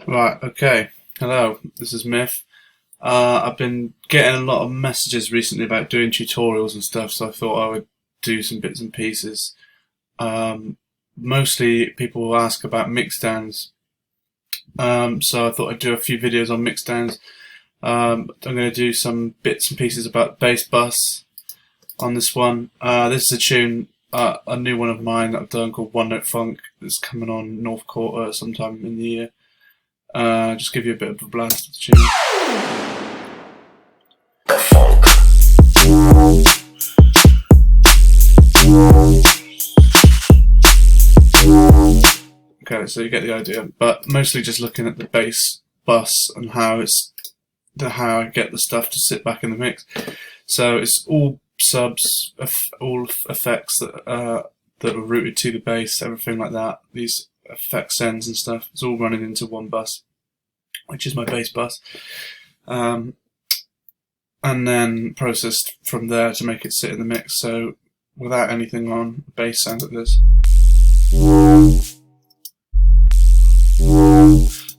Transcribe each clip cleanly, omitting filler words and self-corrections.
Right, okay. Hello, this is Myth. I've been getting a lot of messages recently about doing tutorials and stuff, so I thought I would do some bits and pieces. Mostly people will ask about mixdowns, so I thought I'd do a few videos on mixdowns. I'm going to do some bits and pieces about bass bus on this one. This is a tune, a new one of mine that I've done called One Note Funk. It's coming on North Quarter sometime in the year. Just give you a bit of a blast of the tune. Okay, so you get the idea, but mostly just looking at the bass bus and how I get the stuff to sit back in the mix. So it's all subs, all effects that are routed to the bass, everything like that. These effect sends and stuff. It's all running into one bus, which is my bass bus, and then processed from there to make it sit in the mix. So without anything on, the bass sounds like this.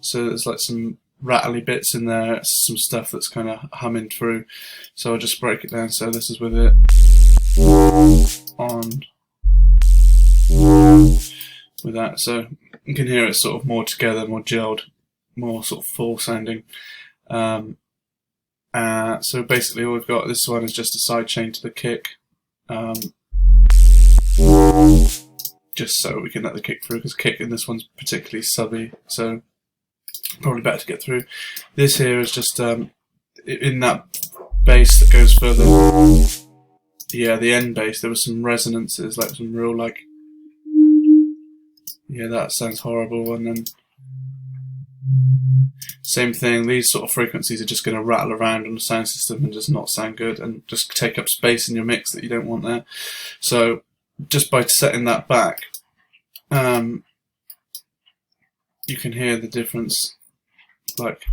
So there's like some rattly bits in there, some stuff that's kind of humming through. So I'll just break it down. So this is with it on with that. So you can hear it sort of more together, more gelled, more sort of full sounding. So basically all we've got, this one is just a side chain to the kick, just so we can let the kick through, because kick in this one's particularly subby, so probably better to get through. This here is just in that bass that goes further, yeah, the end bass, there was some resonances, like some real like, yeah, that sounds horrible. And then same thing, these sort of frequencies are just going to rattle around on the sound system and just not sound good and just take up space in your mix that you don't want there. So just by setting that back, you can hear the difference. Like,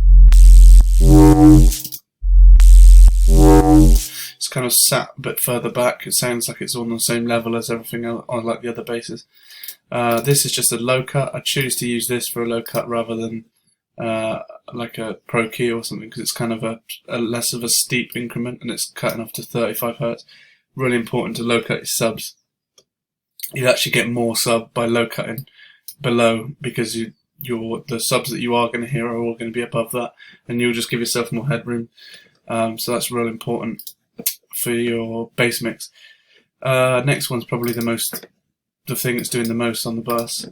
it's kind of sat a bit further back. It sounds like it's on the same level as everything else, on like the other basses. This is just a low cut. I choose to use this for a low cut rather than like a pro key or something, because it's kind of a less of a steep increment and it's cutting off to 35 Hz. Really important to low cut your subs. You actually get more sub by low cutting below, because the subs that you are going to hear are all going to be above that, and you'll just give yourself more headroom. So that's real important for your bass mix. Next one's probably the thing that's doing the most on the bus,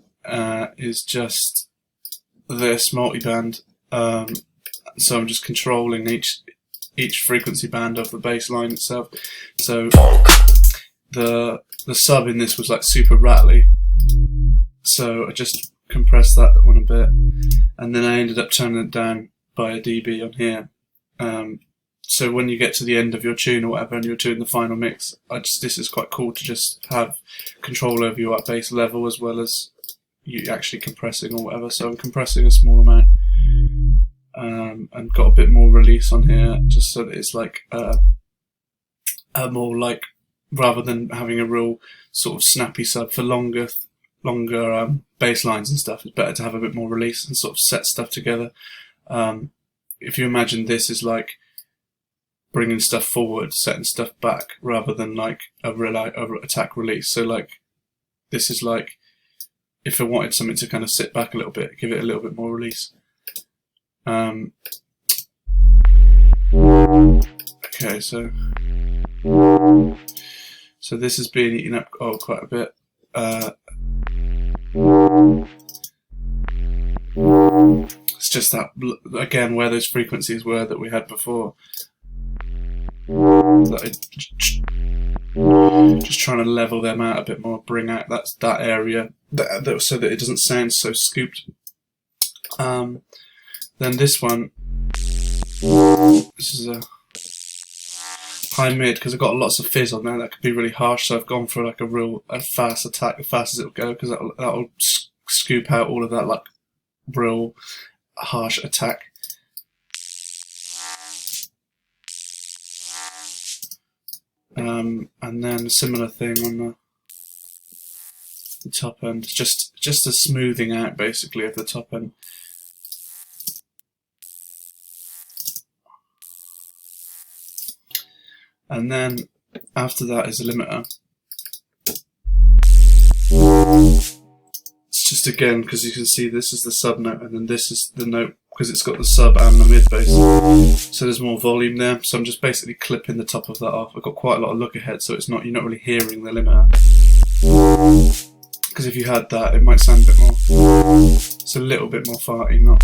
is just this multiband. So I'm just controlling each frequency band of the bass line itself. So the sub in this was like super rattly, so I just compressed that one a bit, and then I ended up turning it down by a dB on here. So when you get to the end of your tune or whatever and you're doing the final mix, this is quite cool to just have control over your bass level as well as you actually compressing or whatever. So I'm compressing a small amount, and got a bit more release on here, just so that it's like a more like, rather than having a real sort of snappy sub for longer bass lines and stuff, it's better to have a bit more release and sort of set stuff together. If you imagine this is like bringing stuff forward, setting stuff back, rather than like a attack release. So like, this is like, if I wanted something to kind of sit back a little bit, give it a little bit more release. Okay, so this has been eaten up quite a bit. It's just that, again, where those frequencies were that we had before. Just trying to level them out a bit more, bring out that area so that it doesn't sound so scooped. Then this one, this is a high mid, because I've got lots of fizz on there that could be really harsh, so I've gone for like a fast attack, as fast as it'll go, because that'll scoop out all of that like real harsh attack. And then a similar thing on the top end, just a smoothing out basically of the top end. And then after that is a limiter. It's just again, because you can see this is the sub note and then this is the note, because it's got the sub and the mid bass. So there's more volume there. So I'm just basically clipping the top of that off. I've got quite a lot of look ahead, so you're not really hearing the limiter. Because if you had that, it might sound a bit more. It's a little bit more farty, not.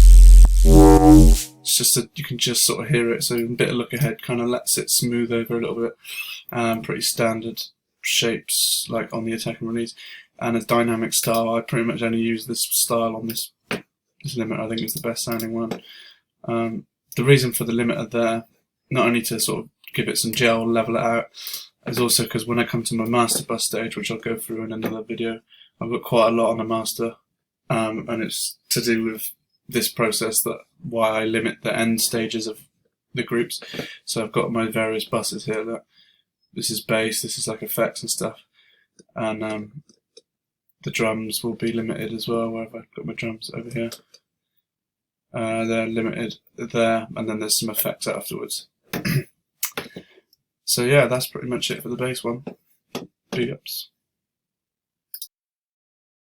It's just that you can just sort of hear it. So a bit of look ahead kind of lets it smooth over a little bit. Pretty standard shapes like on the attack and release. And a dynamic style, I pretty much only use this style on this limiter. I think it's the best sounding one. The reason for the limiter there, not only to sort of give it some gel, level it out, is also because when I come to my master bus stage, which I'll go through in another video, I've got quite a lot on the master, and it's to do with this process that why I limit the end stages of the groups. So I've got my various buses here. That this is bass, this is like effects and stuff, and the drums will be limited as well. Where have I got my drums over here? They're limited there, and then there's some effects afterwards. So yeah, that's pretty much it for the bass one. Big ups.